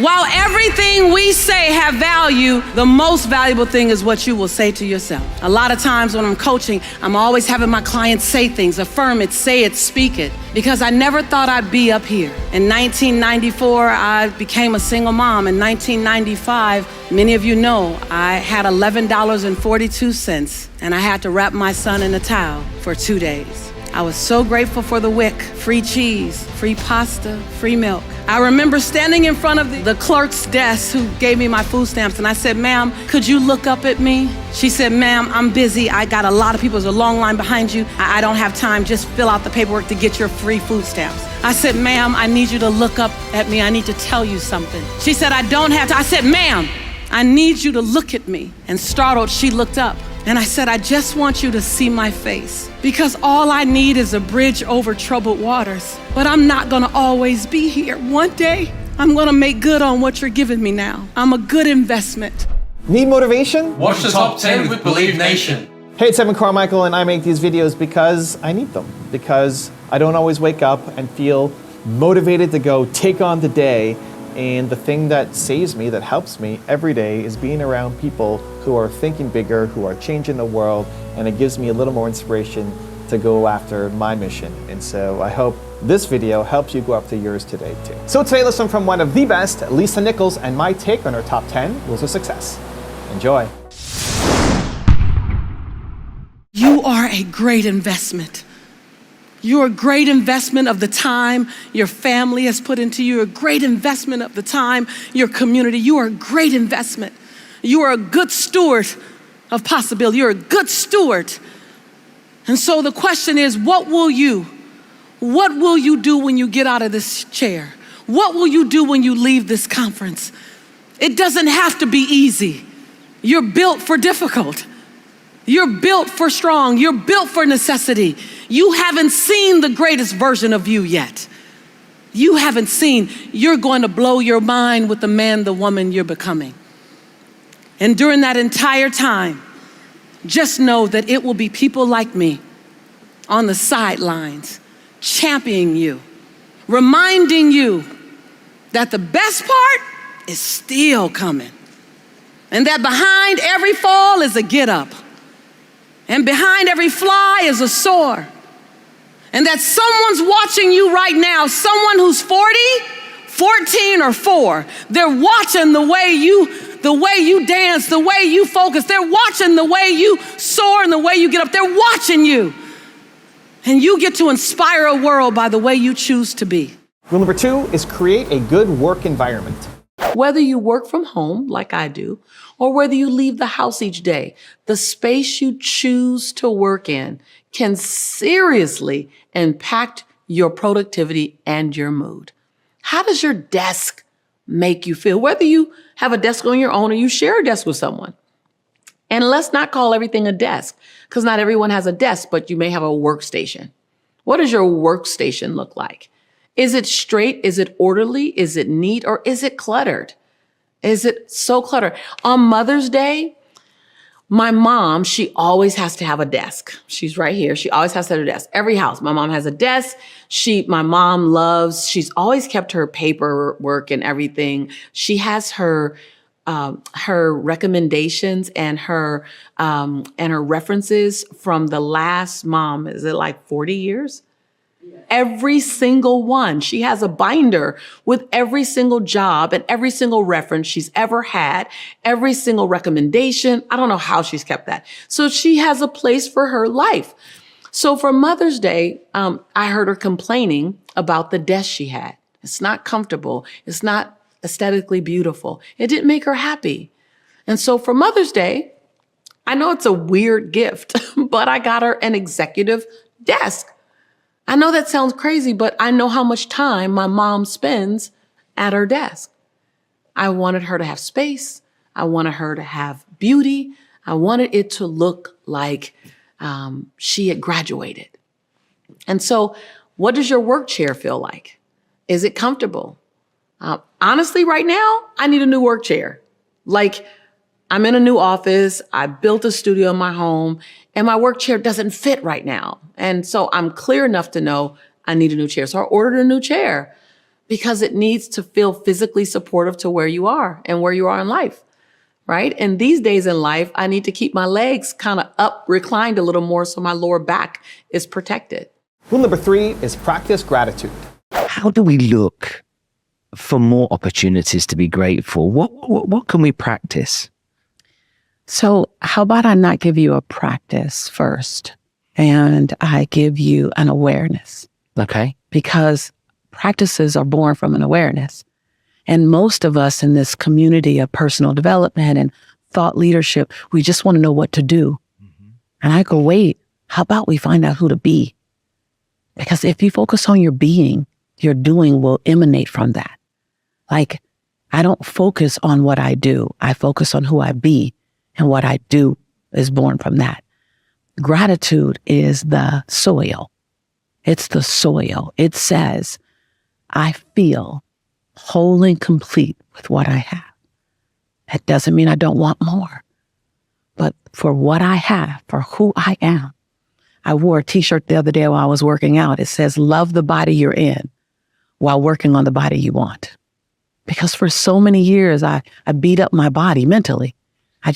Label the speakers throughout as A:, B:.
A: While everything we say have value, the most valuable thing is what you will say to yourself. A lot of times when I'm coaching, I'm always having my clients say things, affirm it, say it, speak it, because I never thought I'd be up here. In 1994, I became a single mom. In 1995, many of you know, I had $11.42, and I had to wrap my son in a towel for 2 days. I was so grateful for the WIC, free cheese, free pasta, free milk. I remember standing in front of the clerk's desk who gave me my food stamps, and I said, "Ma'am, could you look up at me?" She said, "Ma'am, I'm busy. I got a lot of people. There's a long line behind you. I don't have time. Just fill out the paperwork to get your free food stamps." I said, "Ma'am, I need you to look up at me. I need to tell you something." She said, "I don't have to." I said, "Ma'am, I need you to look at me." And startled, she looked up. And I said, "I just want you to see my face, because all I need is a bridge over troubled waters. But I'm not gonna always be here. One day, I'm gonna make good on what you're giving me now. I'm a good investment."
B: Need motivation?
C: Watch the top 10 with Believe Nation.
B: Hey, it's Carmichael, and I make these videos because I need them. Because I don't always wake up and feel motivated to go take on the day. And the thing that saves me, that helps me every day, is being around people who are thinking bigger, who are changing the world, and it gives me a little more inspiration to go after my mission. And so I hope this video helps you go after yours today too. So today, let's learn from one of the best, Lisa Nichols, and my take on her top 10 rules of success. Enjoy.
A: You are a great investment. You're a great investment of the time your family has put into you, a great investment of the time your community. You are a great investment. You are a good steward of possibility. You're a good steward. And so the question is, what will you do when you get out of this chair? What will you do when you leave this conference? It doesn't have to be easy. You're built for difficult. You're built for strong. You're built for necessity. You haven't seen the greatest version of you yet. You haven't seen. You're going to blow your mind with the man, the woman you're becoming. And during that entire time, just know that it will be people like me on the sidelines, championing you, reminding you that the best part is still coming. And that behind every fall is a get up. And behind every fly is a soar. And that someone's watching you right now, someone who's 40, 14, or 4. They're watching the way you dance, the way you focus. They're watching the way you soar and the way you get up. They're watching you. And you get to inspire a world by the way you choose to be.
B: Rule number 2 is create a good work environment.
A: Whether you work from home, like I do, or whether you leave the house each day, the space you choose to work in can seriously impact your productivity and your mood. How does your desk make you feel? Whether you have a desk on your own or you share a desk with someone. And let's not call everything a desk, because not everyone has a desk, but you may have a workstation. What does your workstation look like? Is it straight? Is it orderly? Is it neat? Or is it cluttered? Is it so cluttered? On Mother's Day, my mom, she always has to have a desk. She's right here. She always has to have a desk. Every house, my mom has a desk. She's always kept her paperwork and everything. She has her recommendations and her references from the last mom. Is it like 40 years? Every single one. She has a binder with every single job and every single reference she's ever had, every single recommendation. I don't know how she's kept that. So she has a place for her life. So for Mother's Day, I heard her complaining about the desk she had. It's not comfortable. It's not aesthetically beautiful. It didn't make her happy. And so for Mother's Day, I know it's a weird gift, but I got her an executive desk. I know that sounds crazy, but I know how much time my mom spends at her desk. I wanted her to have space. I wanted her to have beauty. I wanted it to look like she had graduated. And so what does your work chair feel like? Is it comfortable? Honestly, right now, I need a new work chair. Like, I'm in a new office. I built a studio in my home, and my work chair doesn't fit right now. And so I'm clear enough to know I need a new chair. So I ordered a new chair because it needs to feel physically supportive to where you are and where you are in life, right? And these days in life, I need to keep my legs kind of up, reclined a little more so my lower back is protected.
B: Rule number 3 is practice gratitude.
D: How do we look for more opportunities to be grateful? What can we practice?
E: So how about I not give you a practice first and I give you an awareness?
D: Okay.
E: Because practices are born from an awareness. And most of us in this community of personal development and thought leadership, we just want to know what to do. And I go, wait, how about we find out who to be? Because if you focus on your being, your doing will emanate from that. Like, I don't focus on what I do. I focus on who I be, and what I do is born from that. Gratitude is the soil. It's the soil. It says, I feel whole and complete with what I have. That doesn't mean I don't want more. But for what I have, for who I am, I wore a t-shirt the other day while I was working out. It says, love the body you're in while working on the body you want. Because for so many years, I beat up my body mentally. I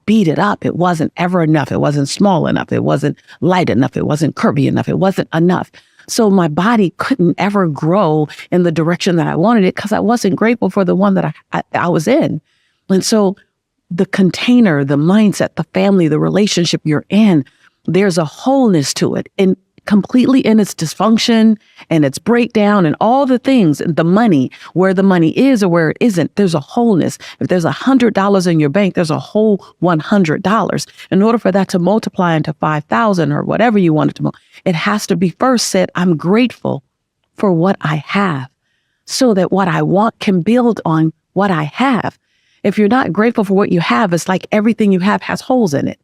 E: beat it up. It wasn't ever enough. It wasn't small enough. It wasn't light enough. It wasn't curvy enough. It wasn't enough. So my body couldn't ever grow in the direction that I wanted it because I wasn't grateful for the one that I was in. And so the container, the mindset, the family, the relationship you're in, there's a wholeness to it, and completely in its dysfunction and its breakdown and all the things, and the money, where the money is or where it isn't, there's a wholeness. If there's $100 in your bank, there's a whole $100. In order for that to multiply into 5,000 or whatever you want it to, it has to be first said, I'm grateful for what I have, so that what I want can build on what I have. If you're not grateful for what you have, it's like everything you have has holes in it.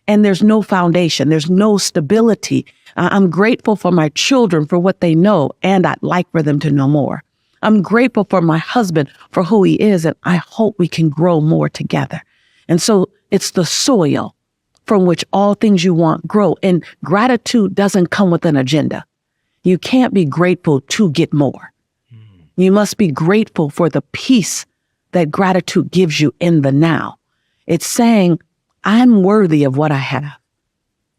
E: And there's no foundation. There's no stability. I'm grateful for my children for what they know, and I'd like for them to know more. I'm grateful for my husband for who he is, and I hope we can grow more together. And so it's the soil from which all things you want grow. And gratitude doesn't come with an agenda. You can't be grateful to get more. You must be grateful for the peace that gratitude gives you in the now. It's saying, I'm worthy of what I have,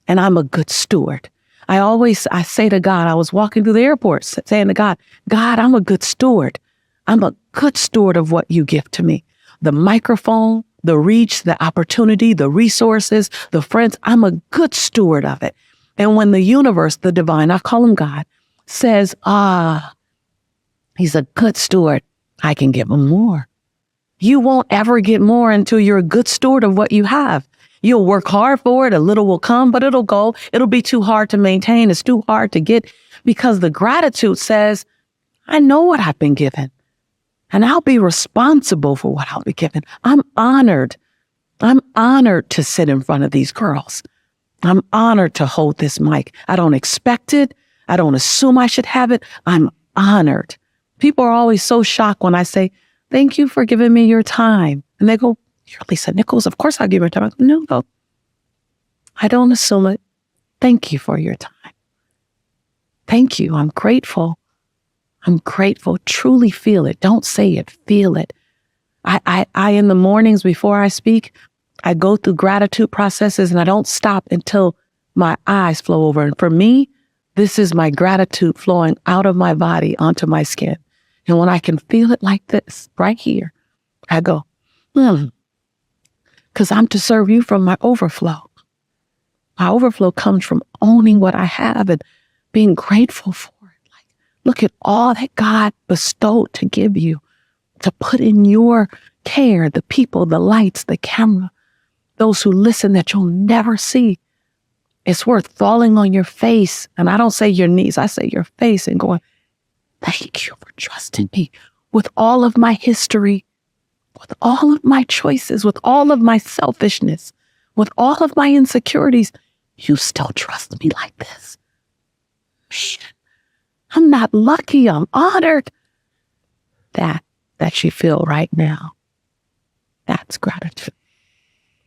E: and I'm a good steward. I say to God, I was walking through the airport saying to God, I'm a good steward. I'm a good steward of what you give to me. The microphone, the reach, the opportunity, the resources, the friends, I'm a good steward of it. And when the universe, the divine, I call him God, says, he's a good steward, I can give him more. You won't ever get more until you're a good steward of what you have. You'll work hard for it. A little will come, but it'll go. It'll be too hard to maintain. It's too hard to get, because the gratitude says, I know what I've been given, and I'll be responsible for what I'll be given. I'm honored. I'm honored to sit in front of these girls. I'm honored to hold this mic. I don't expect it. I don't assume I should have it. I'm honored. People are always so shocked when I say, thank you for giving me your time. And they go, you're Lisa Nichols. Of course I'll give you time. I go, no, I don't assume it. Thank you for your time. Thank you. I'm grateful. I'm grateful. Truly feel it. Don't say it. Feel it. I in the mornings before I speak, I go through gratitude processes, and I don't stop until my eyes flow over. And for me, this is my gratitude flowing out of my body onto my skin. And when I can feel it like this, right here, I go, because I'm to serve you from my overflow. My overflow comes from owning what I have and being grateful for it. Like, look at all that God bestowed to give you, to put in your care, the people, the lights, the camera, those who listen that you'll never see. It's worth falling on your face. And I don't say your knees, I say your face, and going, thank you for trusting me with all of my history, with all of my choices, with all of my selfishness, with all of my insecurities. You still trust me like this. Man, I'm not lucky. I'm honored. That you feel right now. That's gratitude.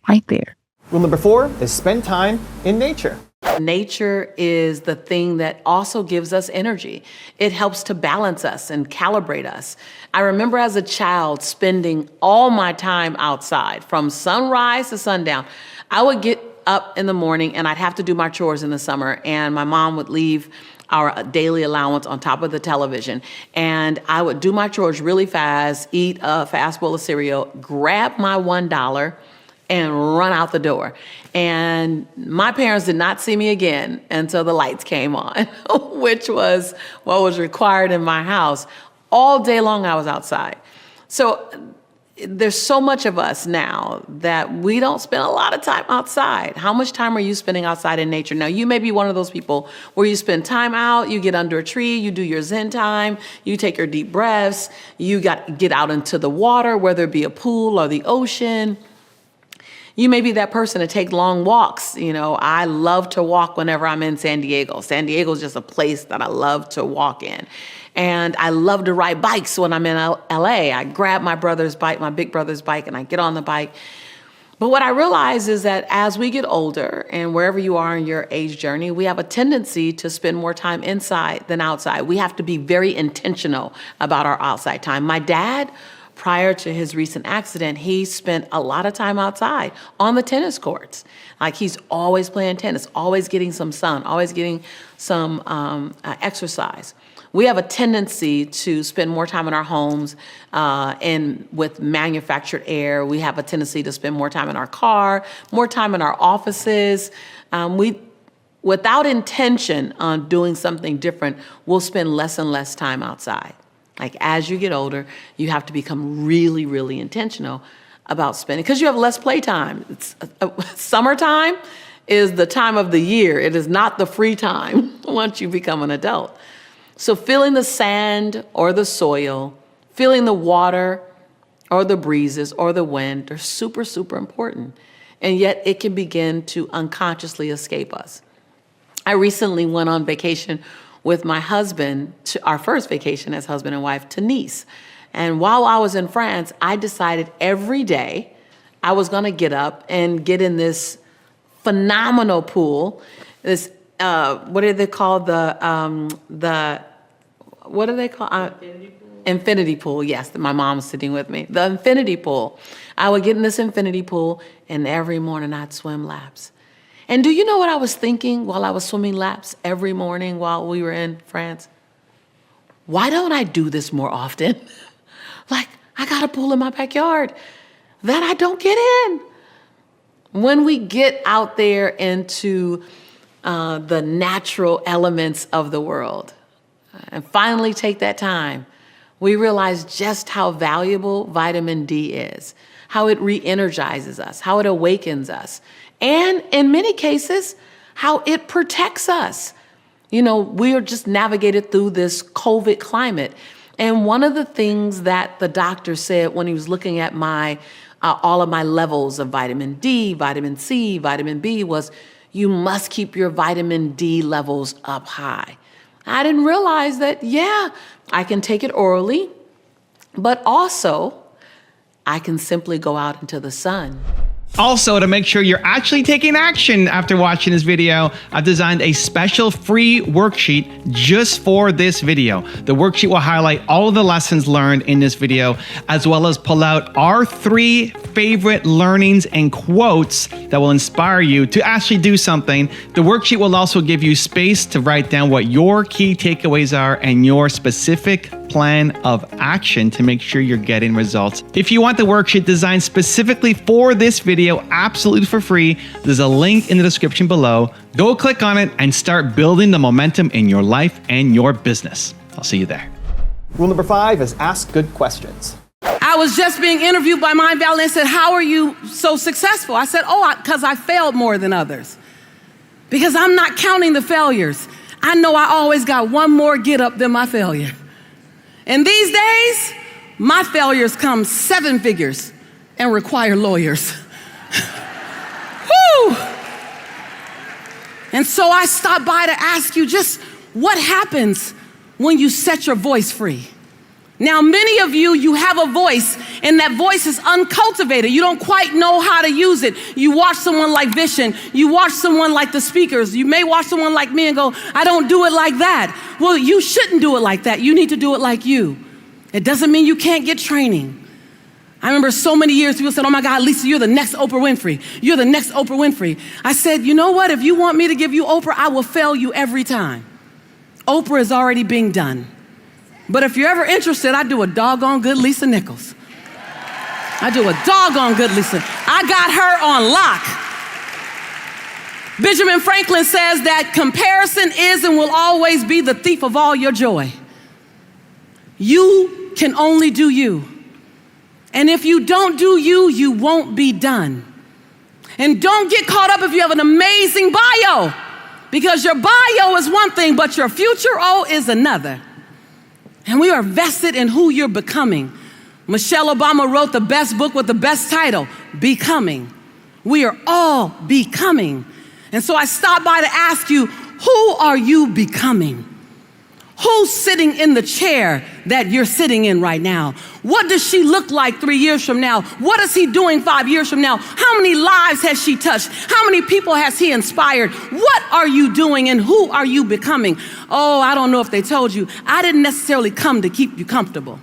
E: Right there.
B: Rule number 4 is spend time in nature.
E: Nature is the thing that also gives us energy. It helps to balance us and calibrate us. I remember as a child spending all my time outside from sunrise to sundown. I would get up in the morning and I'd have to do my chores in the summer, and my mom would leave our daily allowance on top of the television. And I would do my chores really fast, eat a fast bowl of cereal, grab my $1 and run out the door. And my parents did not see me again until the lights came on, which was what was required in my house. All day long I was outside. So there's so much of us now that we don't spend a lot of time outside. How much time are you spending outside in nature? Now, you may be one of those people where you spend time out, you get under a tree, you do your Zen time, you take your deep breaths, you get out into the water, whether it be a pool or the ocean. You may be that person to take long walks. You know, I love to walk whenever I'm in San Diego. San Diego is just a place that I love to walk in. And I love to ride bikes when I'm in LA. I grab my brother's bike, my big brother's bike, and I get on the bike. But what I realize is that as we get older, and wherever you are in your age journey, we have a tendency to spend more time inside than outside. We have to be very intentional about our outside time. My dad, prior to his recent accident, he spent a lot of time outside on the tennis courts. Like, he's always playing tennis, always getting some sun, always getting some exercise. We have a tendency to spend more time in our homes and with manufactured air. We have a tendency to spend more time in our car, more time in our offices. Without intention on doing something different, we'll spend less and less time outside. Like, as you get older, you have to become really, really intentional about spending, because you have less playtime. Summertime is the time of the year. It is not the free time once you become an adult. So feeling the sand or the soil, feeling the water or the breezes or the wind are super, super important. And yet it can begin to unconsciously escape us. I recently went on vacation with my husband, to our first vacation as husband and wife, to Nice. And while I was in France, I decided every day I was gonna get up and get in this phenomenal pool, this what do they call what do they call? Infinity pool. Infinity pool, yes. My mom's sitting with me. The infinity pool. I would get in this infinity pool, and every morning I'd swim laps. And do you know what I was thinking while I was swimming laps every morning while we were in France? Why don't I do this more often? Like, I got a pool in my backyard that I don't get in. When we get out there into the natural elements of the world and finally take that time, we realize just how valuable vitamin D is, how it re-energizes us, how it awakens us, and in many cases, how it protects us. You know, we are just navigated through this COVID climate. And one of the things that the doctor said when he was looking at my all of my levels of vitamin D, vitamin C, vitamin B was, you must keep your vitamin D levels up high. I didn't realize that, yeah, I can take it orally, but also I can simply go out into the sun.
F: Also, to make sure you're actually taking action after watching this video, I've designed a special free worksheet just for this video. The worksheet will highlight all of the lessons learned in this video, as well as pull out our 3 favorite learnings and quotes that will inspire you to actually do something. The worksheet will also give you space to write down what your key takeaways are and your specific plan of action to make sure you're getting results. If you want the worksheet designed specifically for this video, absolutely for free, there's a link in the description below. Go click on it and start building the momentum in your life and your business. I'll see you there.
B: Rule number 5 is ask good questions.
A: I was just being interviewed by Mind Valley and said, how are you so successful? I said, because I failed more than others. Because I'm not counting the failures. I know I always got one more get up than my failure. And these days, my failures come 7 figures and require lawyers. Whew. And so I stopped by to ask you just what happens when you set your voice free? Now, many of you, you have a voice, and that voice is uncultivated. You don't quite know how to use it. You watch someone like Vision. You watch someone like the speakers. You may watch someone like me and go, I don't do it like that. Well, you shouldn't do it like that. You need to do it like you. It doesn't mean you can't get training. I remember so many years people said, oh my God, Lisa, you're the next Oprah Winfrey. You're the next Oprah Winfrey. I said, you know what? If you want me to give you Oprah, I will fail you every time. Oprah is already being done. But if you're ever interested, I do a doggone good Lisa Nichols. I do a doggone good Lisa. I got her on lock. Benjamin Franklin says that comparison is and will always be the thief of all your joy. You can only do you. And if you don't do you, you won't be done. And don't get caught up if you have an amazing bio, because your bio is one thing, but your future, is another. And we are vested in who you're becoming. Michelle Obama wrote the best book with the best title, Becoming. We are all becoming. And so I stopped by to ask you, who are you becoming? Who's sitting in the chair that you're sitting in right now? What does she look like 3 years from now? What is he doing 5 years from now? How many lives has she touched? How many people has he inspired? What are you doing and who are you becoming? Oh, I don't know if they told you. I didn't necessarily come to keep you comfortable.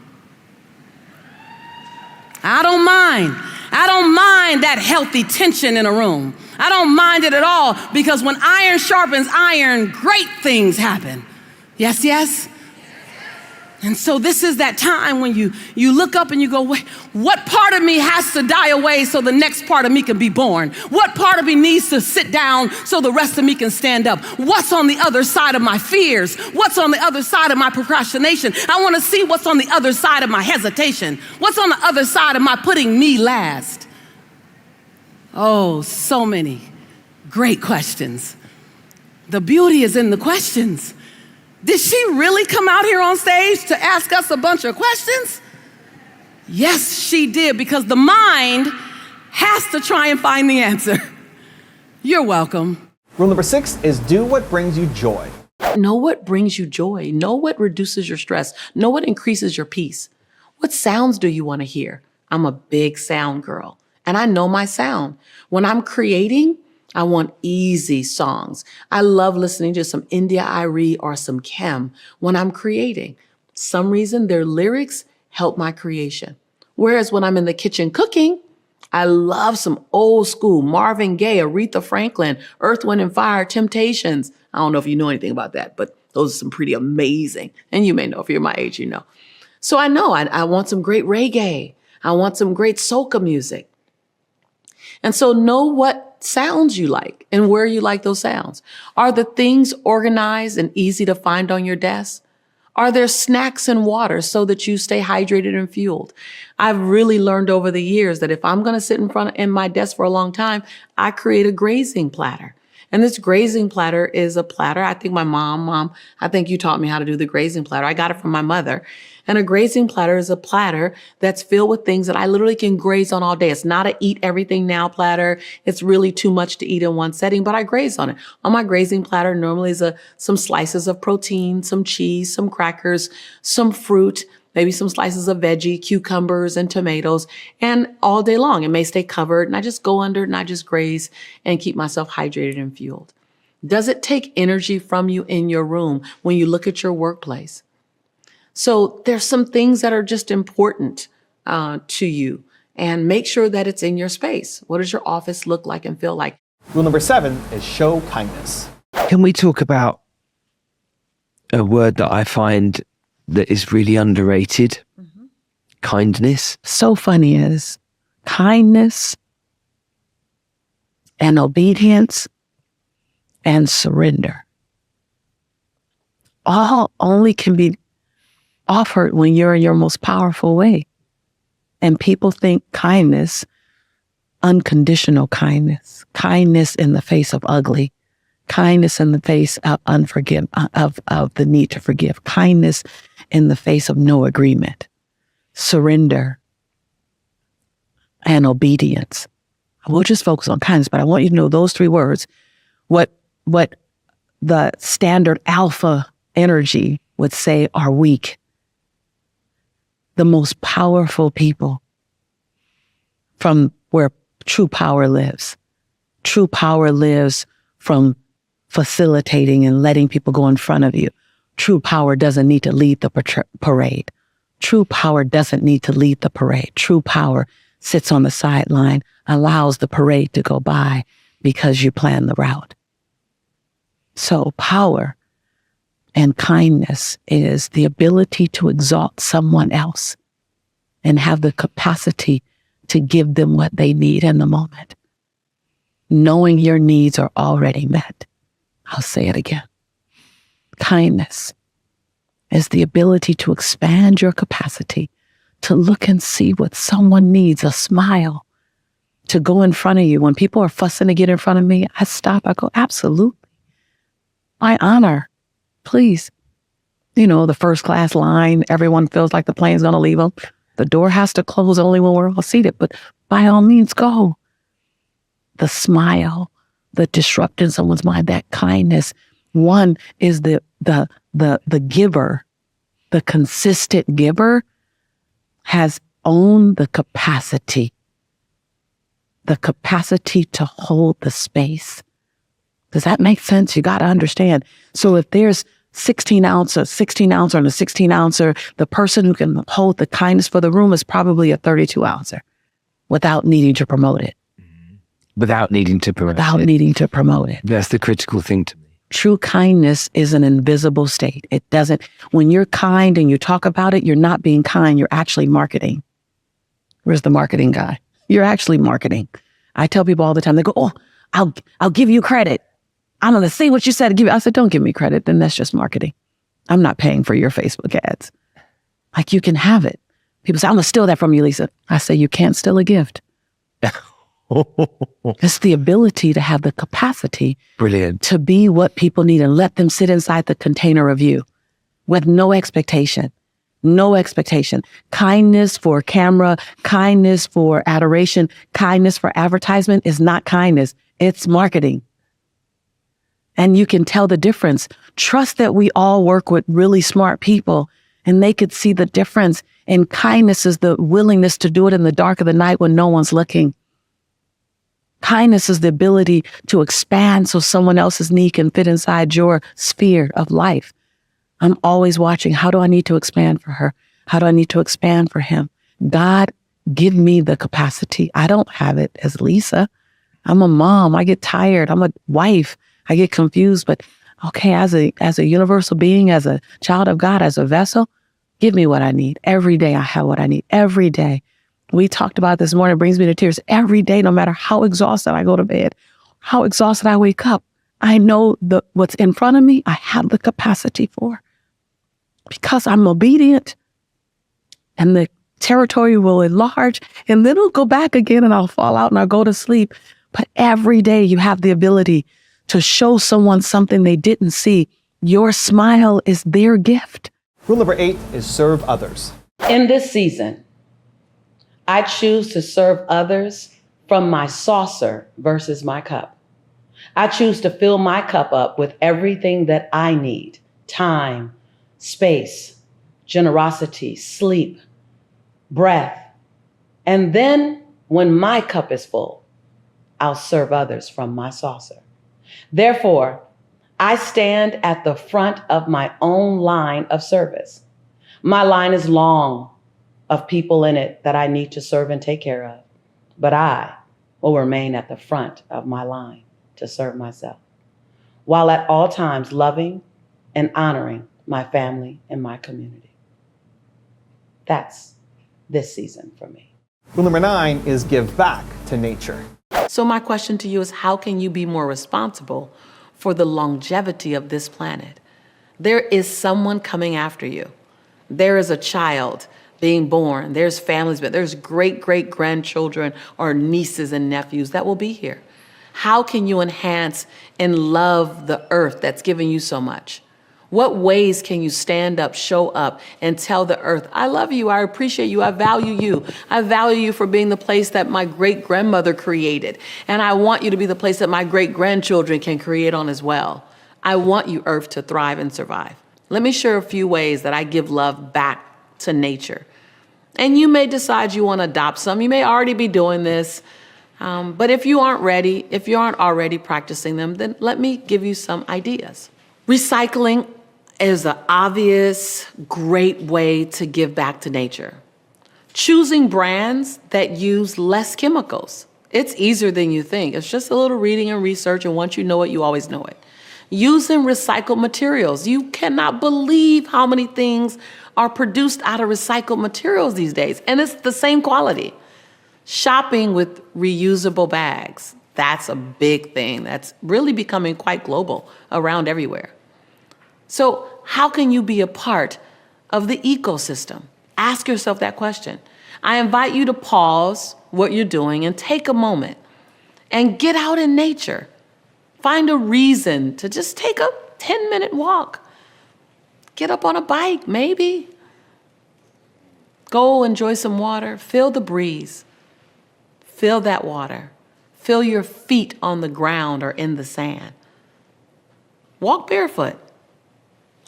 A: I don't mind. I don't mind that healthy tension in a room. I don't mind it at all, because when iron sharpens iron, great things happen. Yes, yes? And so this is that time when you look up and you go, wait, what part of me has to die away so the next part of me can be born? What part of me needs to sit down so the rest of me can stand up? What's on the other side of my fears? What's on the other side of my procrastination? I want to see what's on the other side of my hesitation. What's on the other side of my putting me last? Oh, so many great questions. The beauty is in the questions. Did she really come out here on stage to ask us a bunch of questions? Yes, she did, because the mind has to try and find the answer. You're welcome.
B: Rule number 6 is do what brings you joy.
E: Know what brings you joy. Know what reduces your stress. Know what increases your peace. What sounds do you want to hear? I'm a big sound girl, and I know my sound. When I'm creating, I want easy songs. I love listening to some India Arie or some Kem when I'm creating. Some reason their lyrics help my creation. Whereas when I'm in the kitchen cooking, I love some old school Marvin Gaye, Aretha Franklin, Earth, Wind and Fire, Temptations. I don't know if you know anything about that, but those are some pretty amazing. And you may know, if you're my age, you know. So I know I want some great reggae. I want some great soca music. And so know what sounds you like and where you like those sounds. Are the things organized and easy to find on your desk? Are there snacks and water so that you stay hydrated and fueled? I've really learned over the years that if I'm going to sit in my desk for a long time, I create a grazing platter. And this grazing platter is a platter. I think my mom, I think you taught me how to do the grazing platter. I got it from my mother. And a grazing platter is a platter that's filled with things that I literally can graze on all day. It's not a eat everything now platter. It's really too much to eat in one setting, but I graze on it. On my grazing platter normally is some slices of protein, some cheese, some crackers, some fruit, maybe some slices of veggie, cucumbers and tomatoes, and all day long. It may stay covered, and I just go under it and I just graze and keep myself hydrated and fueled. Does it take energy from you in your room when you look at your workplace? So there's some things that are just important to you, and make sure that it's in your space. What does your office look like and feel like?
B: Rule number 7 is show kindness.
D: Can we talk about a word that I find that is really underrated? Mm-hmm. Kindness.
E: So funny is kindness and obedience and surrender. All only can be offered when you're in your most powerful way. And people think kindness, unconditional kindness, kindness in the face of ugly, kindness in the face of of the need to forgive, kindness in the face of no agreement, surrender, and obedience. We'll just focus on kindness, but I want you to know those 3 words, what the standard alpha energy would say are weak. the most powerful people from where true power lives. True power lives from facilitating and letting people go in front of you. True power doesn't need to lead the parade. True power doesn't need to lead the parade. True power sits on the sideline, allows the parade to go by because you plan the route. So power and kindness is the ability to exalt someone else and have the capacity to give them what they need in the moment, knowing your needs are already met. I'll say it again. Kindness is the ability to expand your capacity to look and see what someone needs, a smile, to go in front of you. When people are fussing to get in front of me, I stop, I go, absolutely. I honor, please. You know, the first class line, everyone feels like the plane's gonna leave them. The door has to close only when we're all seated, but by all means, go. The smile, the disrupting someone's mind, that kindness. One is the giver, the consistent giver has owned the capacity to hold the space. Does that make sense? You got to understand. So if there's 16 ouncer and a 16 ouncer, the person who can hold the kindness for the room is probably a 32 ouncer without needing to promote it.
D: Without needing to promote it. That's the critical thing to me.
E: True kindness is an invisible state. It doesn't, when you're kind and you talk about it, you're not being kind, you're actually marketing. Where's the marketing guy? You're actually marketing. I tell people all the time, they go, oh, I'll give you credit. I'm going to say what you said to give you. I said, don't give me credit. Then that's just marketing. I'm not paying for your Facebook ads. Like, you can have it. People say, I'm going to steal that from you, Lisa. I say, you can't steal a gift. It's the ability to have the capacity to be what people need and let them sit inside the container of you with no expectation. No expectation. Kindness for camera, kindness for adoration, kindness for advertisement is not kindness. It's marketing. And you can tell the difference. Trust that we all work with really smart people and they could see the difference. And kindness is the willingness to do it in the dark of the night when no one's looking. Kindness is the ability to expand so someone else's need can fit inside your sphere of life. I'm always watching. How do I need to expand for her? How do I need to expand for him? God, give me the capacity. I don't have it as Lisa. I'm a mom. I get tired. I'm a wife. I get confused. But okay, as a universal being, as a child of God, as a vessel, give me what I need. Every day I have what I need. Every day. We talked about this morning. It brings me to tears. Every day, no matter how exhausted I go to bed, how exhausted I wake up, I know what's in front of me, I have the capacity for. Because I'm obedient. And the territory will enlarge. And then it'll go back again and I'll fall out and I'll go to sleep. But every day you have the ability to show someone something they didn't see. Your smile is their gift.
B: Rule number 8 is serve others.
G: In this season, I choose to serve others from my saucer versus my cup. I choose to fill my cup up with everything that I need: time, space, generosity, sleep, breath. And then when my cup is full, I'll serve others from my saucer. Therefore, I stand at the front of my own line of service. My line is long of people in it that I need to serve and take care of, but I will remain at the front of my line to serve myself, while at all times loving and honoring my family and my community. That's this season for me.
B: Rule number 9 is give back to nature.
A: So my question to you is, how can you be more responsible for the longevity of this planet? There is someone coming after you. There is a child being born. There's families, but there's great-great-grandchildren or nieces and nephews that will be here. How can you enhance and love the earth that's giving you so much? What ways can you stand up, show up, and tell the earth, I love you, I appreciate you, I value you. I value you for being the place that my great-grandmother created. And I want you to be the place that my great-grandchildren can create on as well. I want you, earth, to thrive and survive. Let me share a few ways that I give love back to nature.
G: And you may decide you want to adopt some. You may already be doing this. But if you aren't ready, if you aren't already practicing them, then let me give you some ideas. Recycling is an obvious, great way to give back to nature. Choosing brands that use less chemicals. It's easier than you think. It's just a little reading and research, and once you know it, you always know it. Using recycled materials. You cannot believe how many things are produced out of recycled materials these days, and it's the same quality. Shopping with reusable bags. That's a big thing. That's really becoming quite global around everywhere. So how can you be a part of the ecosystem? Ask yourself that question. I invite you to pause what you're doing and take a moment and get out in nature. Find a reason to just take a 10-minute walk. Get up on a bike, maybe. Go enjoy some water. Feel the breeze. Feel that water. Feel your feet on the ground or in the sand. Walk barefoot.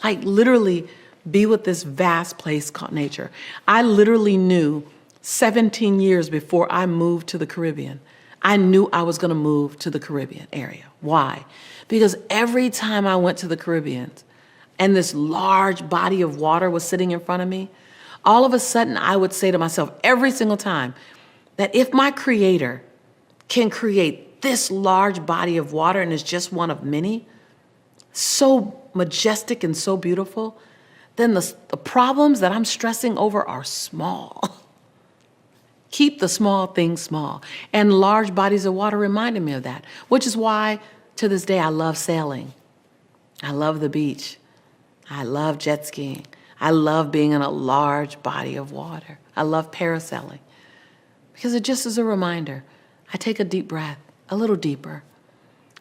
G: Like literally be with this vast place called nature. I literally knew 17 years before I moved to the Caribbean, I knew I was going to move to the Caribbean area. Why? Because every time I went to the Caribbean and this large body of water was sitting in front of me, all of a sudden I would say to myself every single time that if my creator can create this large body of water and is just one of many, so majestic and so beautiful, then the problems that I'm stressing over are small. Keep the small things small. And large bodies of water reminded me of that, which is why to this day I love sailing. I love the beach. I love jet skiing. I love being in a large body of water. I love parasailing because it just is a reminder. I take a deep breath, a little deeper.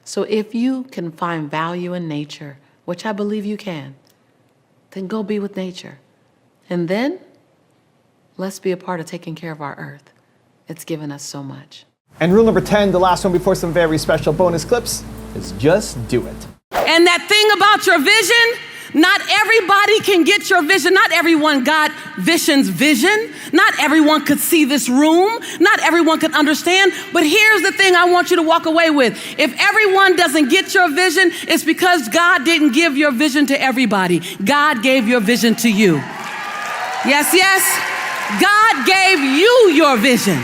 G: So if you can find value in nature, which I believe you can, then go be with nature. And then let's be a part of taking care of our earth. It's given us so much.
B: And rule number 10, the last one before some very special bonus clips, is just do it.
A: And that thing about your vision, not everybody can get your vision. Not everyone got Vision's vision. Not everyone could see this room. Not everyone could understand. But here's the thing I want you to walk away with. If everyone doesn't get your vision, it's because God didn't give your vision to everybody. God gave your vision to you. Yes, yes. God gave you your vision.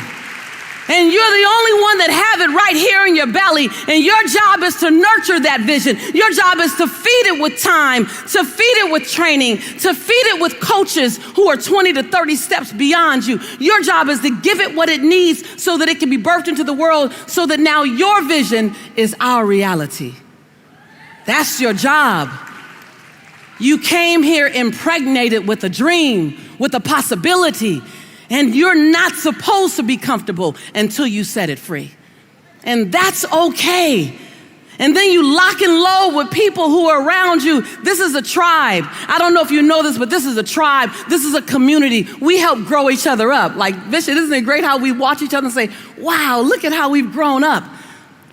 A: And you're the only one that have it right here in your belly. And your job is to nurture that vision. Your job is to feed it with time, to feed it with training, to feed it with coaches who are 20 to 30 steps beyond you. Your job is to give it what it needs so that it can be birthed into the world, so that now your vision is our reality. That's your job. You came here impregnated with a dream, with a possibility. And you're not supposed to be comfortable until you set it free. And that's okay. And then you lock and load with people who are around you. This is a tribe. I don't know if you know this, but this is a tribe. This is a community. We help grow each other up. Like, Bishop, isn't it great how we watch each other and say, wow, look at how we've grown up.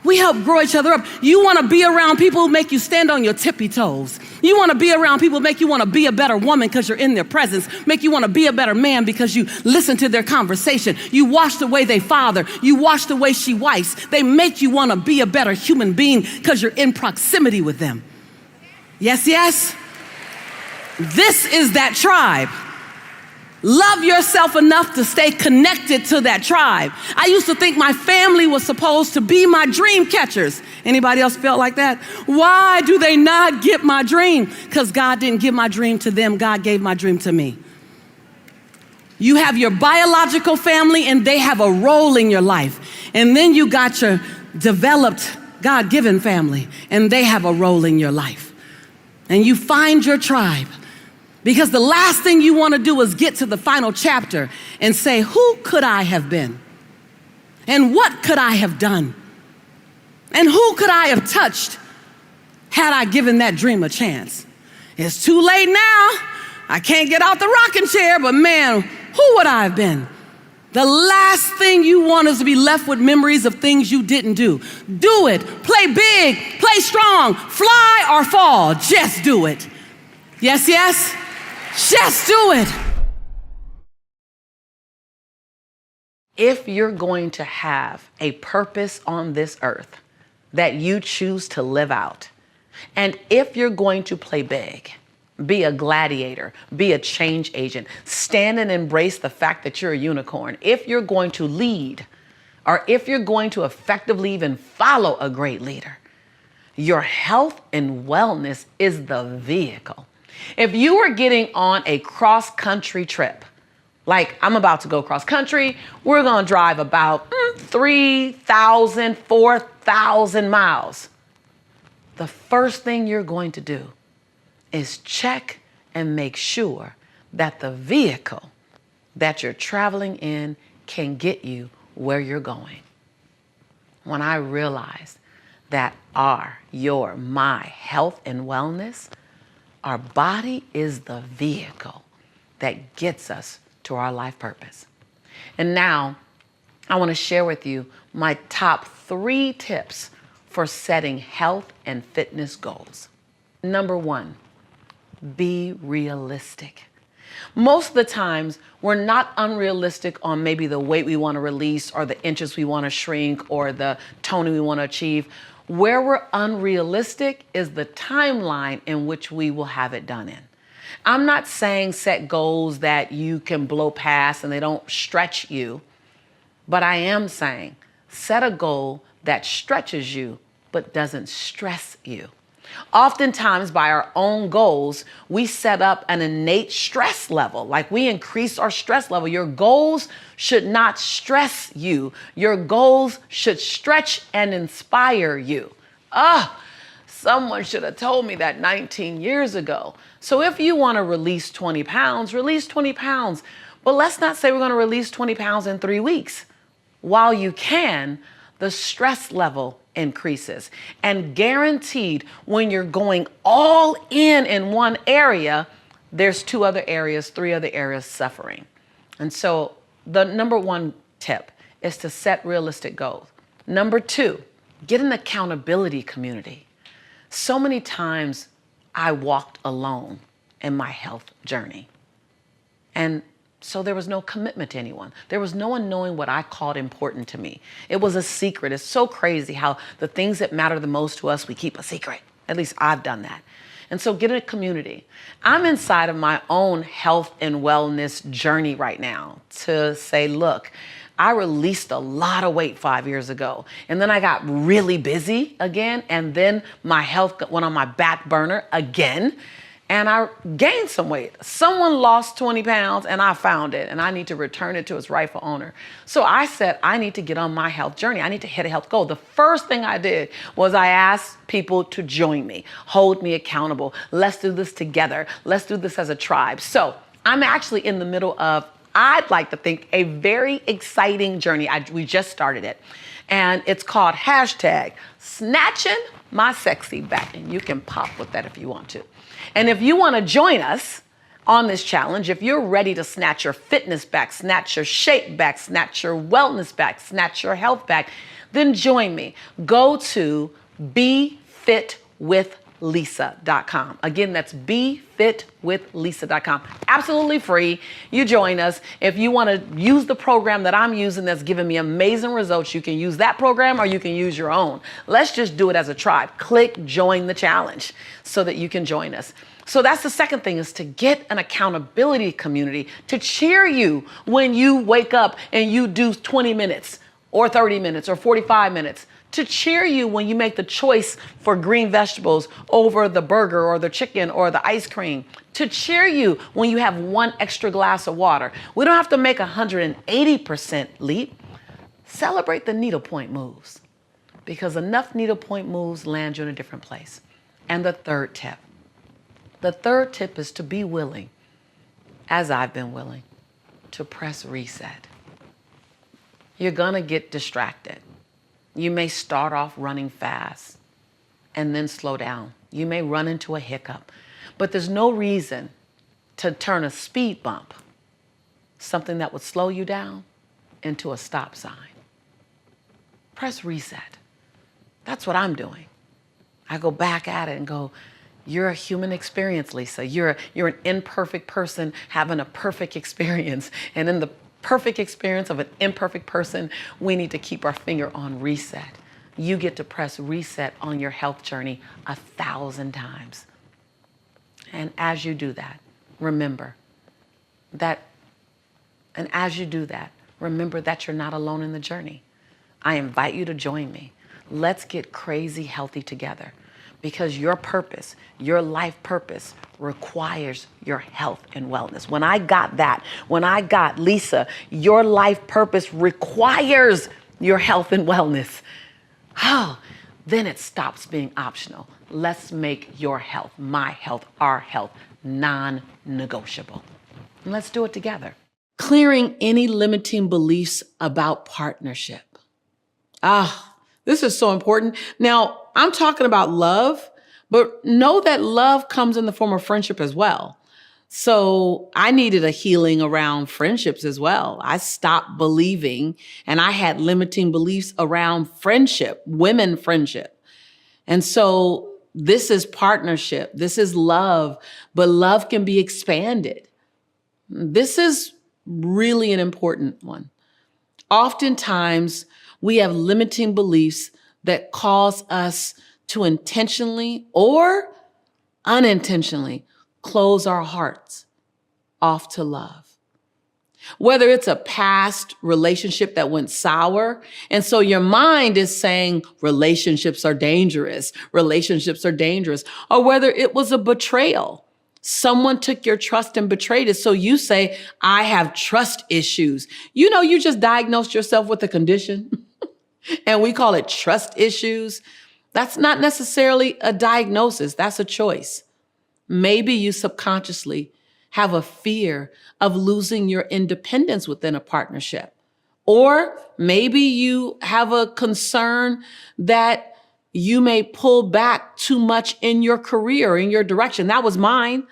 A: We help grow each other up. You want to be around people who make you stand on your tippy toes. You want to be around people who make you want to be a better woman because you're in their presence. Make you want to be a better man because you listen to their conversation. You watch the way they father. You watch the way she wipes. They make you want to be a better human being because you're in proximity with them. Yes, yes? This is that tribe. Love yourself enough to stay connected to that tribe. I used to think my family was supposed to be my dream catchers. Anybody else felt like that? Why do they not get my dream? Because God didn't give my dream to them. God gave my dream to me. You have your biological family and they have a role in your life. And then you got your developed God-given family and they have a role in your life. And you find your tribe. Because the last thing you want to do is get to the final chapter and say, who could I have been? And what could I have done? And who could I have touched had I given that dream a chance? It's too late now. I can't get out the rocking chair, but man, who would I have been? The last thing you want is to be left with memories of things you didn't do. Do it. Play big. Play strong. Fly or fall. Just do it. Yes, yes? Just do it.
G: if you're going to have a purpose on this earth that you choose to live out, and if you're going to play big, be a gladiator, be a change agent, stand and embrace the fact that you're a unicorn, if you're going to lead, or if you're going to effectively even follow a great leader, your health and wellness is the vehicle. If you are getting on a cross-country trip, like I'm about to go cross-country, we're going to drive about 3,000, 4,000 miles. The first thing you're going to do is check and make sure that the vehicle that you're traveling in can get you where you're going. When I realized that my health and wellness, our body is the vehicle that gets us to our life purpose. And now I want to share with you my top 3 tips for setting health and fitness goals. Number 1, be realistic. Most of the times, we're not unrealistic on maybe the weight we want to release or the inches we want to shrink or the toning we want to achieve. Where we're unrealistic is the timeline in which we will have it done in. I'm not saying set goals that you can blow past and they don't stretch you, but I am saying set a goal that stretches you but doesn't stress you. Oftentimes, by our own goals, we set up an innate stress level, like we increase our stress level. Your goals should not stress you. Your goals should stretch and inspire you. Someone should have told me that 19 years ago. So if you want to release 20 pounds, release 20 pounds. But let's not say we're going to release 20 pounds in 3 weeks. While you can, the stress level increases. And guaranteed, when you're going all in one area, there's 2 other areas, 3 other areas suffering. And so the number 1 tip is to set realistic goals. Number 2, get an accountability community. So many times I walked alone in my health journey. And so there was no commitment to anyone. There was no one knowing what I called important to me. It was a secret. It's so crazy how the things that matter the most to us, we keep a secret. At least I've done that. And so get a community. I'm inside of my own health and wellness journey right now to say, look, I released a lot of weight 5 years ago. And then I got really busy again. And then my health went on my back burner again. And I gained some weight. Someone lost 20 pounds and I found it and I need to return it to its rightful owner. So I said, I need to get on my health journey. I need to hit a health goal. The first thing I did was I asked people to join me, hold me accountable. Let's do this together. Let's do this as a tribe. So I'm actually in the middle of, I'd like to think, a very exciting journey. We just started it. And it's called #Snatching My Sexy Back. And you can pop with that if you want to. And if you want to join us on this challenge, if you're ready to snatch your fitness back, snatch your shape back, snatch your wellness back, snatch your health back, then join me. Go to BeFitWithLisa.com. Again, that's BeFitWithLisa.com. Absolutely free. You join us. If you want to use the program that I'm using that's giving me amazing results, you can use that program or you can use your own. Let's just do it as a tribe. Click join the challenge so that you can join us. So that's the second thing, is to get an accountability community to cheer you when you wake up and you do 20 minutes or 30 minutes or 45 minutes. To cheer you when you make the choice for green vegetables over the burger or the chicken or the ice cream. To cheer you when you have 1 extra glass of water. We don't have to make 180% leap. Celebrate the needlepoint moves, because enough needlepoint moves land you in a different place. And the third tip is to be willing, as I've been willing, to press reset. You're gonna get distracted. You may start off running fast and then slow down. You may run into a hiccup, but there's no reason to turn a speed bump, something that would slow you down, into a stop sign. Press reset. That's what I'm doing. I go back at it and go, you're a human experience, Lisa. You're an imperfect person having a perfect experience. And in the
E: perfect experience of an imperfect person, we need to keep our finger on reset. You get to press reset on your health journey 1,000 times. And as you do that, remember that you're not alone in the journey. I invite you to join me. Let's get crazy healthy together, because your purpose, your life purpose, requires your health and wellness. When I got Lisa, your life purpose requires your health and wellness. Oh, then it stops being optional. Let's make your health, my health, our health, non-negotiable. And let's do it together. Clearing any limiting beliefs about partnership. This is so important. Now, I'm talking about love, but know that love comes in the form of friendship as well. So I needed a healing around friendships as well. I stopped believing, and I had limiting beliefs around friendship, women friendship. And so this is partnership. This is love, but love can be expanded. This is really an important one. Oftentimes, we have limiting beliefs that cause us to intentionally or unintentionally close our hearts off to love. Whether it's a past relationship that went sour, and so your mind is saying relationships are dangerous, or whether it was a betrayal. Someone took your trust and betrayed it. So you say, I have trust issues. You know, you just diagnosed yourself with a condition and we call it trust issues. That's not necessarily a diagnosis. That's a choice. Maybe you subconsciously have a fear of losing your independence within a partnership. Or maybe you have a concern that you may pull back too much in your career, in your direction. That was mine.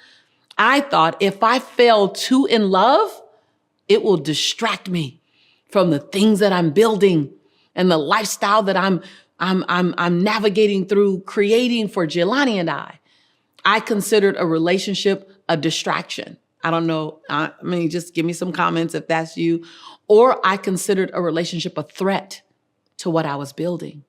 E: I thought if I fail too in love, it will distract me from the things that I'm building and the lifestyle that I'm navigating through creating for Jelani and I. I considered a relationship a distraction. I don't know. I mean, just give me some comments if that's you. Or I considered a relationship a threat to what I was building.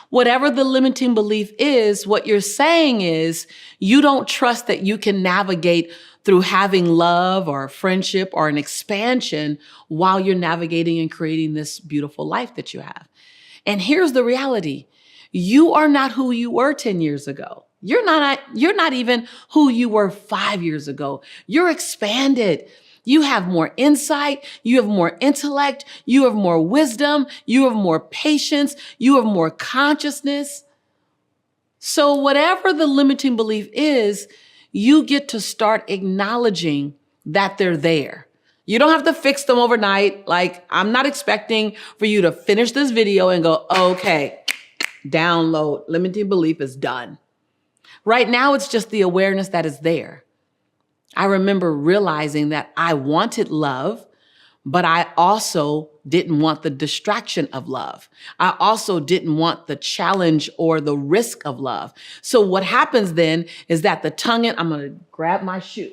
E: Whatever the limiting belief is, what you're saying is you don't trust that you can navigate through having love or friendship or an expansion while you're navigating and creating this beautiful life that you have. And here's the reality. You are not who you were 10 years ago. You're not even who you were 5 years ago. You're expanded. You have more insight. You have more intellect. You have more wisdom. You have more patience. You have more consciousness. So whatever the limiting belief is, you get to start acknowledging that they're there. You don't have to fix them overnight. Like, I'm not expecting for you to finish this video and go, okay, download, limiting belief is done. Right now, it's just the awareness that is there. I remember realizing that I wanted love, but I also didn't want the distraction of love. I also didn't want the challenge or the risk of love. So what happens then is that I'm going to grab my shoe.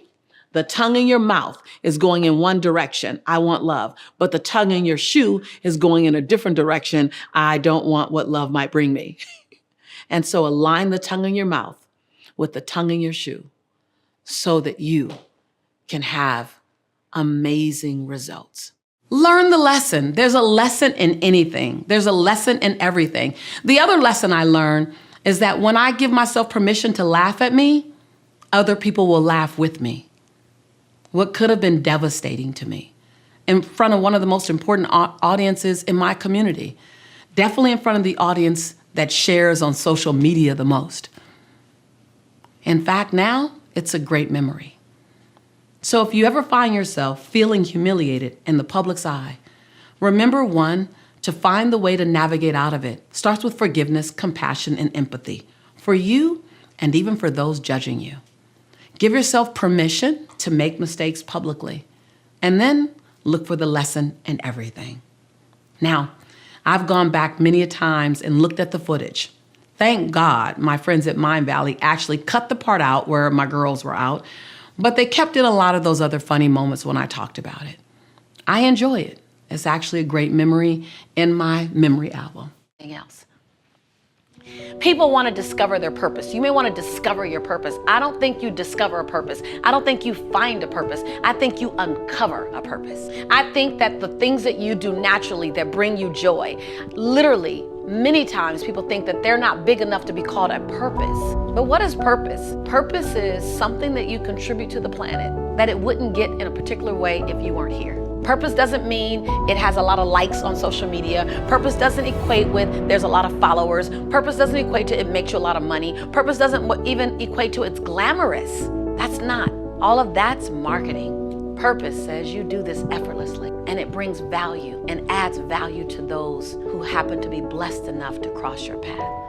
E: The tongue in your mouth is going in one direction. I want love. But the tongue in your shoe is going in a different direction. I don't want what love might bring me. And so align the tongue in your mouth with the tongue in your shoe so that you can have amazing results. Learn the lesson. There's a lesson in anything. There's a lesson in everything. The other lesson I learned is that when I give myself permission to laugh at me, other people will laugh with me. What could have been devastating to me in front of one of the most important audiences in my community, definitely in front of the audience that shares on social media the most. In fact, now it's a great memory. So if you ever find yourself feeling humiliated in the public's eye, remember, one, to find the way to navigate out of it starts with forgiveness, compassion, and empathy for you and even for those judging you. Give yourself permission to make mistakes publicly, and then look for the lesson in everything. Now, I've gone back many a times and looked at the footage. Thank God my friends at Mind Valley actually cut the part out where my girls were out, but they kept in a lot of those other funny moments when I talked about it.
G: I enjoy it. It's actually a great memory in my memory album. Anything else? People want to discover their purpose. You may want to discover your purpose. I don't think you discover a purpose. I don't think you find a purpose. I think you uncover a purpose. I think that the things that you do naturally that bring you joy, literally, many times people think that they're not big enough to be called a purpose. But what is purpose? Purpose is something that you contribute to the planet that it wouldn't get in a particular way if you weren't here. Purpose doesn't mean it has a lot of likes on social media. Purpose doesn't equate with there's a lot of followers. Purpose doesn't equate to it makes you a lot of money. Purpose doesn't even equate to it's glamorous. That's not. All of that's marketing. Purpose says you do this effortlessly, and it brings value and adds value to those who happen to be blessed enough to cross your path.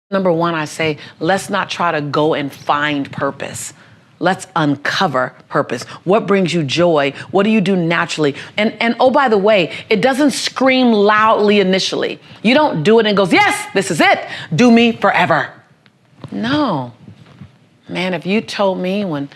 G: Number one, I say, let's not try to go and find purpose. Let's uncover purpose. What brings you joy? What do you do naturally? And oh, by the way, it doesn't scream loudly initially. You don't do it and goes, yes, this is it. Do me forever. No. Man, if you told me when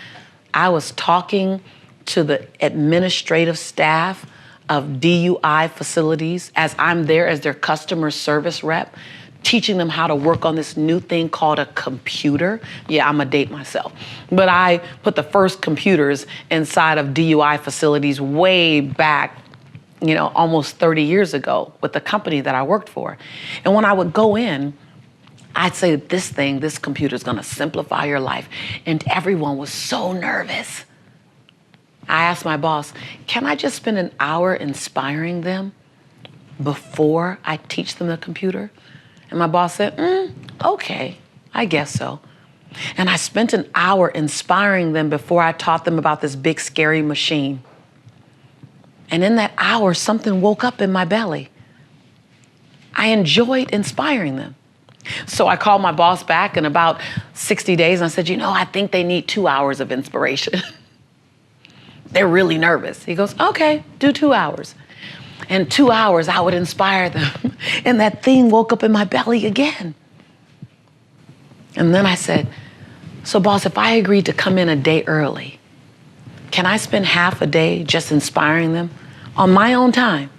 G: I was talking to the administrative staff of DUI facilities, as I'm there as their customer service rep, teaching them how to work on this new thing called a computer. Yeah, I'm gonna date myself. But I put the first computers inside of DUI facilities way back, almost 30 years ago with the company that I worked for. And when I would go in, I'd say, this computer is gonna simplify your life. And everyone was so nervous. I asked my boss, can I just spend an hour inspiring them before I teach them the computer? And my boss said, okay, I guess so. And I spent an hour inspiring them before I taught them about this big, scary machine. And in that hour, something woke up in my belly. I enjoyed inspiring them. So I called my boss back in about 60 days and I said, I think they need 2 hours of inspiration. They're really nervous. He goes, okay, do 2 hours. In 2 hours, I would inspire them. And that thing woke up in my belly again. And then I said, so boss, if I agreed to come in a day early, can I spend half a day just inspiring them on my own time?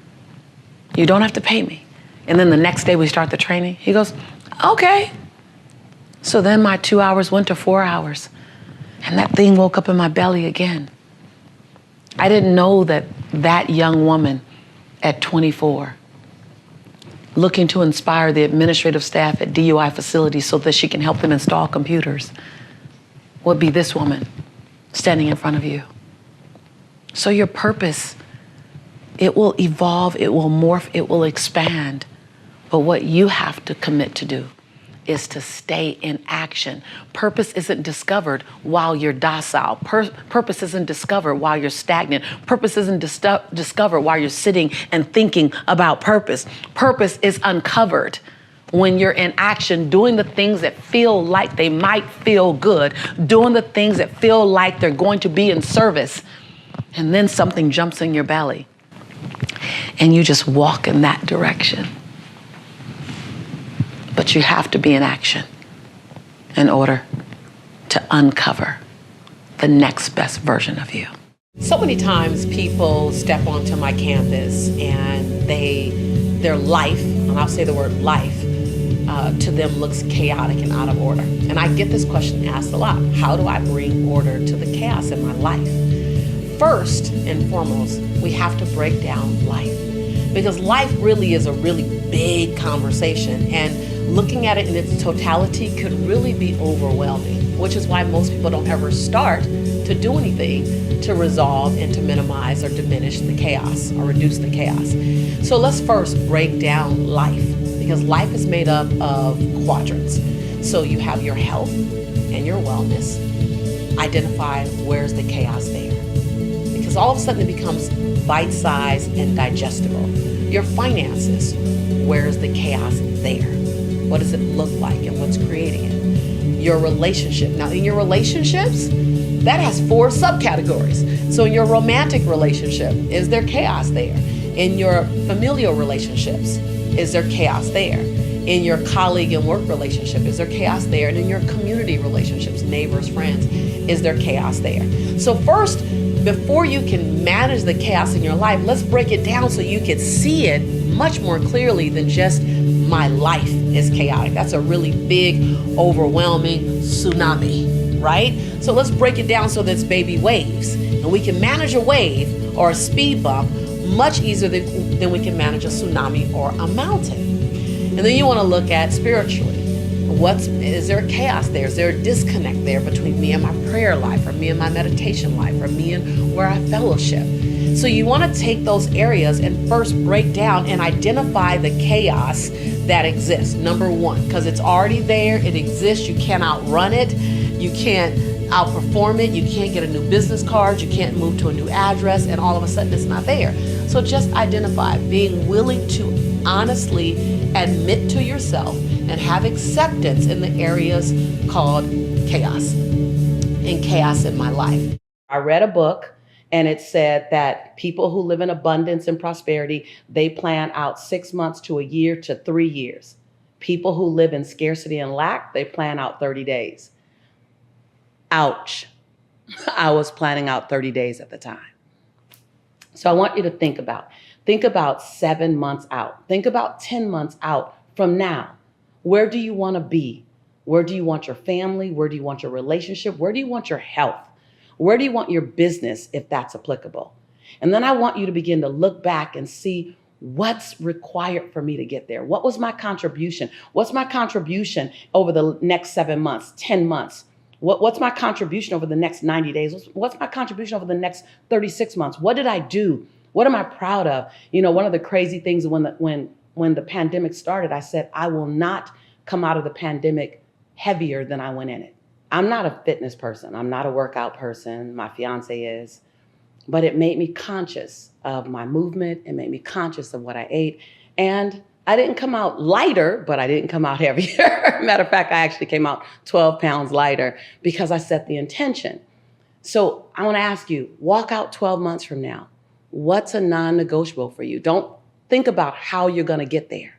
G: You don't have to pay me. And then the next day we start the training. He goes, okay. So then my 2 hours went to 4 hours. And that thing woke up in my belly again. I didn't know that young woman at 24, looking to inspire the administrative staff at DUI facilities so that she can help them install computers, would be this woman standing in front of you. So your purpose, it will evolve, it will morph, it will expand. But what you have to commit to do is to stay in action. Purpose isn't discovered while you're docile. Purpose isn't discovered while you're stagnant. Purpose isn't discovered while you're sitting and thinking about purpose. Purpose is uncovered when you're in action, doing the things that feel like they might feel good, doing the things that feel like they're going to be in service, and then something jumps in your belly, and you just walk in that direction. But you have to be in action in order to uncover the next best version of you. So many times people step onto my campus and their life, and I'll say the word life, to them looks chaotic and out of order. And I get this question asked a lot. How do I bring order to the chaos in my life? First and foremost, we have to break down life. Because life really is a really big conversation, and looking at it in its totality could really be overwhelming, which is why most people don't ever start to do anything to resolve and to minimize or diminish the chaos or reduce the chaos. So let's first break down life, because life is made up of quadrants. So you have your health and your wellness. Identify where's the chaos there. Because all of a sudden it becomes bite-sized and digestible. Your finances, where's the chaos there? What does it look like and what's creating it? Your relationship. Now in your relationships, that has 4 subcategories. So in your romantic relationship, is there chaos there? In your familial relationships, is there chaos there? In your colleague and work relationship, is there chaos there? And in your community relationships, neighbors, friends, is there chaos there? So first, before you can manage the chaos in your life, let's break it down so you can see it much more clearly than just my life is chaotic. That's a really big, overwhelming tsunami, right? So let's break it down so that it's baby waves. And we can manage a wave or a speed bump much easier than we can manage a tsunami or a mountain. And then you want to look at spiritually. Is there a chaos there? Is there a disconnect there between me and my prayer life, or me and my meditation life, or me and where I fellowship? So you want to take those areas and first break down and identify the chaos that exists. Number one, because it's already there, it exists, you can't outrun it, you can't outperform it, you can't get a new business card, you can't move to a new address, and all of a sudden it's not there. So just identify, being willing to honestly admit to yourself and have acceptance in the areas called chaos and chaos in my life. I read a book and it said that people who live in abundance and prosperity, they plan out 6 months to a year to 3 years. People who live in scarcity and lack, they plan out 30 days. Ouch. I was planning out 30 days at the time. So I want you to think about 7 months out. Think about 10 months out from now. Where do you want to be? Where do you want your family? Where do you want your relationship? Where do you want your health? Where do you want your business, if that's applicable? And then I want you to begin to look back and see what's required for me to get there. What was my contribution? What's my contribution over the next 7 months, 10 months? What's my contribution over the next 90 days? What's my contribution over the next 36 months? What did I do? What am I proud of? You know, one of the crazy things when the pandemic started, I said, I will not come out of the pandemic heavier than I went in it. I'm not a fitness person. I'm not a workout person. My fiance is. But it made me conscious of my movement. It made me conscious of what I ate. And I didn't come out lighter, but I didn't come out heavier. Matter of fact, I actually came out 12 pounds lighter because I set the intention. So I want to ask you, walk out 12 months from now. What's a non-negotiable for you? Don't think about how you're going to get there,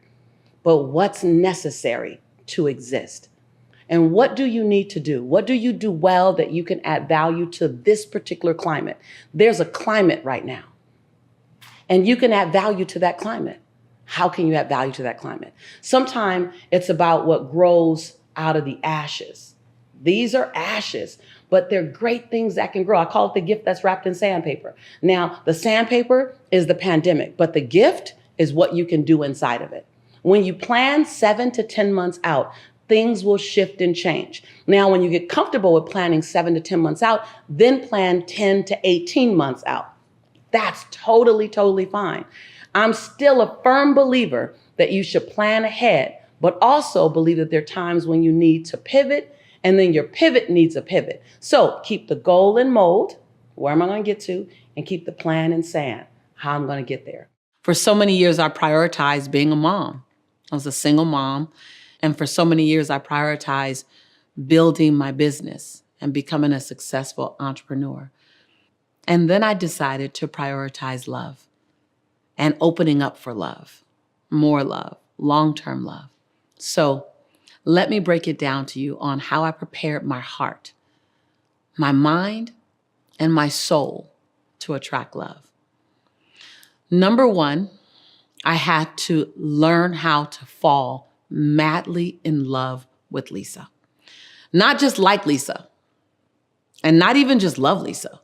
G: but what's necessary to exist. And what do you need to do? What do you do well that you can add value to this particular climate? There's a climate right now, and you can add value to that climate. How can you add value to that climate? Sometimes it's about what grows out of the ashes. These are ashes, but they're great things that can grow. I call it the gift that's wrapped in sandpaper. Now, the sandpaper is the pandemic, but the gift is what you can do inside of it. When you plan 7 to 10 months out, things will shift and change. Now, when you get comfortable with planning 7 to 10 months out, then plan 10 to 18 months out. That's totally, totally fine. I'm still a firm believer that you should plan ahead, but also believe that there are times when you need to pivot, and then your pivot needs a pivot. So keep the goal in mold, where am I going to get to, and keep the plan in sand, how I'm going to get there. For so many years, I prioritized being a mom. I was a single mom. And for so many years, I prioritized building my business and becoming a successful entrepreneur. And then I decided to prioritize love and opening up for love, more love, long-term love. So let me break it down to you on how I prepared my heart, my mind, and my soul to attract love. Number one, I had to learn how to fall madly in love with Lisa. Not just like Lisa, and not even just love Lisa,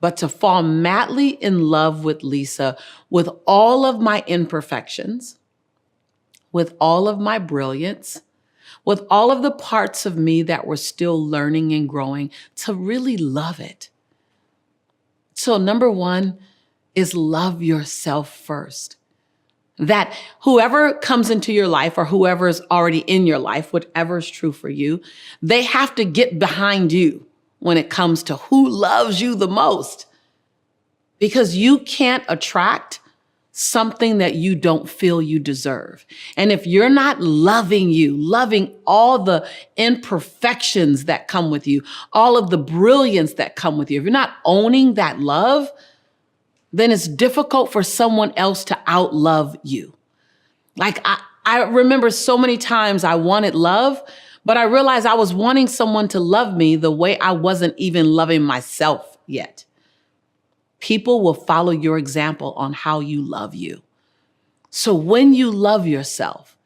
G: but to fall madly in love with Lisa with all of my imperfections, with all of my brilliance, with all of the parts of me that were still learning and growing, to really love it. So number one is love yourself first. That whoever comes into your life or whoever is already in your life, whatever is true for you, they have to get behind you when it comes to who loves you the most. Because you can't attract something that you don't feel you deserve. And if you're not loving you, loving all the imperfections that come with you, all of the brilliance that come with you, if you're not owning that love, then it's difficult for someone else to outlove you. Like I I remember so many times I wanted love, but I realized I was wanting someone to love me the way I wasn't even loving myself yet. People will follow your example on how you love you. So when you love yourself,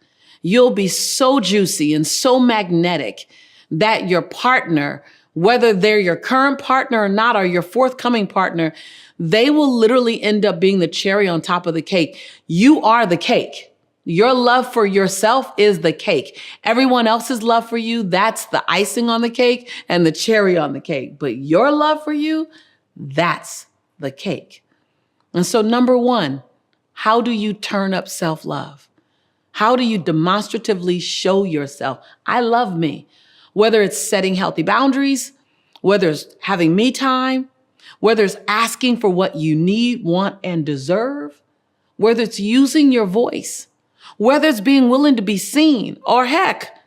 G: you'll be so juicy and so magnetic that your partner, whether they're your current partner or not, or your forthcoming partner, they will literally end up being the cherry on top of the cake. You are the cake. Your love for yourself is the cake. Everyone else's love for you, that's the icing on the cake and the cherry on the cake. But your love for you, that's the cake. And so number one, how do you turn up self-love? How do you demonstratively show yourself, I love me? Whether it's setting healthy boundaries, whether it's having me time, whether it's asking for what you need, want, and deserve, whether it's using your voice, whether it's being willing to be seen, or heck,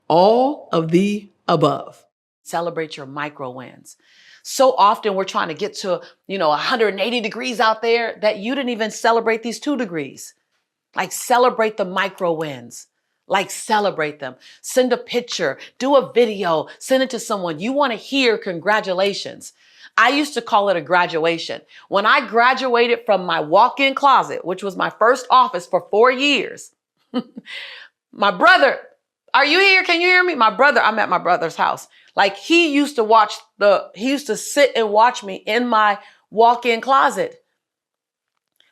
G: all of the above. Celebrate your micro wins. So often we're trying to get to, 180 degrees out there that you didn't even celebrate these 2 degrees. Like celebrate the micro wins. Like celebrate them. Send a picture, do a video, send it to someone. You want to hear congratulations. I used to call it a graduation. When I graduated from my walk-in closet, which was my first office for 4 years, my brother, are you here? Can you hear me? I'm at my brother's house. Like he used to sit and watch me in my walk-in closet.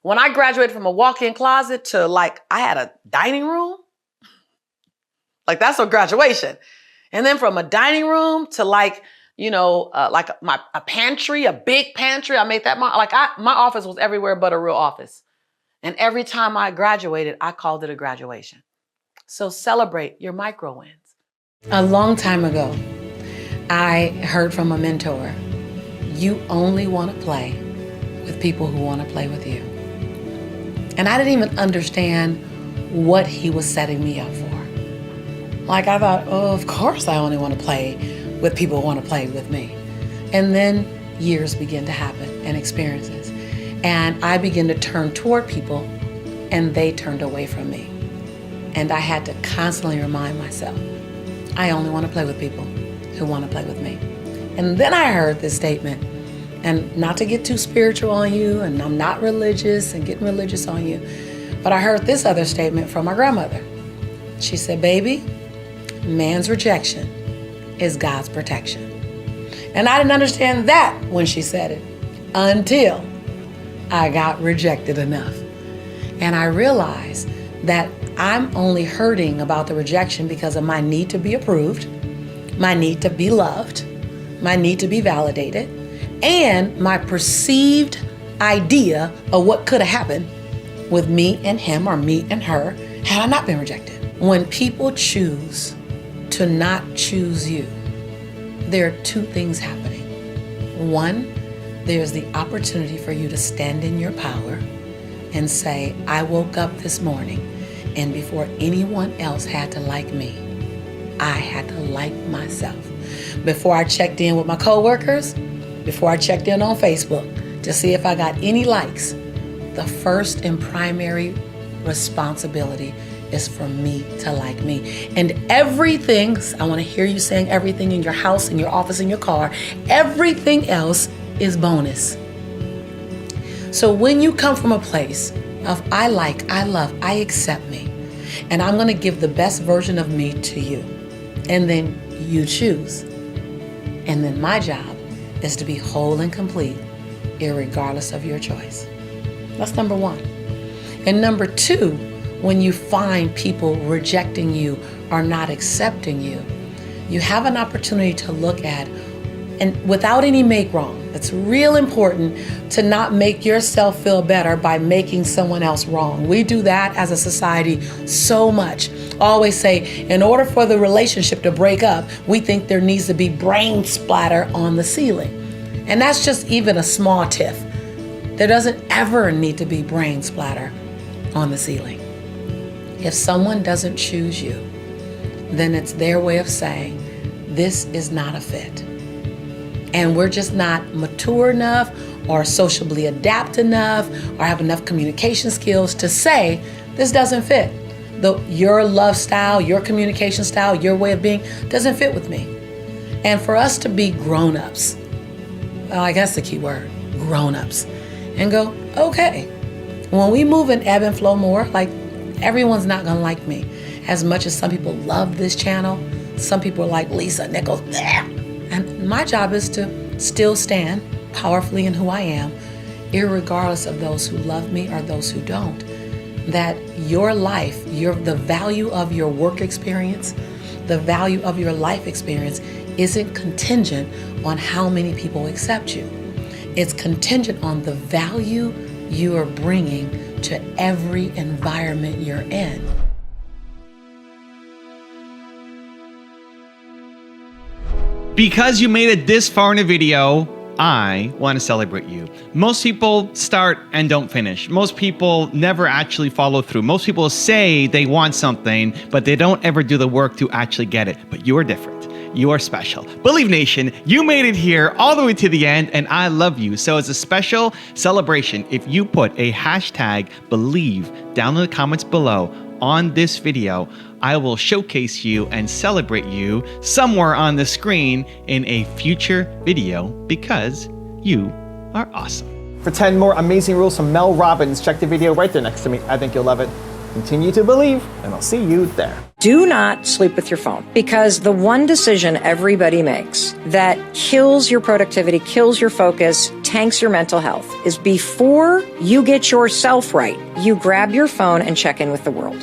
G: When I graduated from a walk-in closet to I had a dining room, that's a graduation. And then from a dining room to a pantry, a big pantry. I made that my office was everywhere but a real office. And every time I graduated, I called it a graduation. So celebrate your micro wins. A long time ago, I heard from a mentor, you only want to play with people who want to play with you. And I didn't even understand what he was setting me up for. I thought, of course I only want to play with people who want to play with me. And then years begin to happen and experiences. And I began to turn toward people and they turned away from me. And I had to constantly remind myself, I only want to play with people who want to play with me. And then I heard this statement, and not to get too spiritual on you, and I'm not religious and getting religious on you, but I heard this other statement from my grandmother. She said, baby, man's rejection is God's protection. And I didn't understand that when she said it until I got rejected enough. And I realized that I'm only hurting about the rejection because of my need to be approved, my need to be loved, my need to be validated, and my perceived idea of what could have happened with me and him or me and her had I not been rejected. When people choose to not choose you, there are 2 things happening. One, there's the opportunity for you to stand in your power and say, I woke up this morning and before anyone else had to like me, I had to like myself. Before I checked in with my coworkers, before I checked in on Facebook to see if I got any likes, the first and primary responsibility is for me to like me. And everything, I want to hear you saying everything in your house, in your office, in your car, everything else is bonus. So when you come from a place of I like, I love, I accept me, and I'm going to give the best version of me to you, and then you choose. And then my job is to be whole and complete, irregardless of your choice. That's number 1. And number 2, when you find people rejecting you or not accepting you, you have an opportunity to look at, and without any make wrong, it's real important to not make yourself feel better by making someone else wrong. We do that as a society so much. Always say, in order for the relationship to break up, we think there needs to be brain splatter on the ceiling. And that's just even a small tiff. There doesn't ever need to be brain splatter on the ceiling. If someone doesn't choose you, then it's their way of saying, this is not a fit. And we're just not mature enough or sociably adept enough or have enough communication skills to say, this doesn't fit. your love style, your communication style, your way of being doesn't fit with me. And for us to be grown-ups, well, I guess the key word, grown-ups, and go, okay, when we move and ebb and flow more, like everyone's not gonna like me. As much as some people love this channel, some people are like, Lisa Nichols, and my job is to still stand powerfully in who I am, irregardless of those who love me or those who don't. That your life, the value of your work experience, the value of your life experience isn't contingent on how many people accept you. It's contingent on the value you are bringing to every environment you're in.
F: Because you made it this far in a video, I want to celebrate you. Most people start and don't finish. Most people never actually follow through. Most people say they want something, but they don't ever do the work to actually get it. But you are different. You are special. Believe Nation, you made it here all the way to the end, and I love you. So as a special celebration, if you put a hashtag believe down in the comments below on this video, I will showcase you and celebrate you somewhere on the screen in a future video because you are awesome.
B: For 10 more amazing rules from Mel Robbins, check the video right there next to me. I think you'll love it. Continue to believe, and I'll see you there.
H: Do not sleep with your phone, because the one decision everybody makes that kills your productivity, kills your focus, tanks your mental health is before you get yourself right, you grab your phone and check in with the world.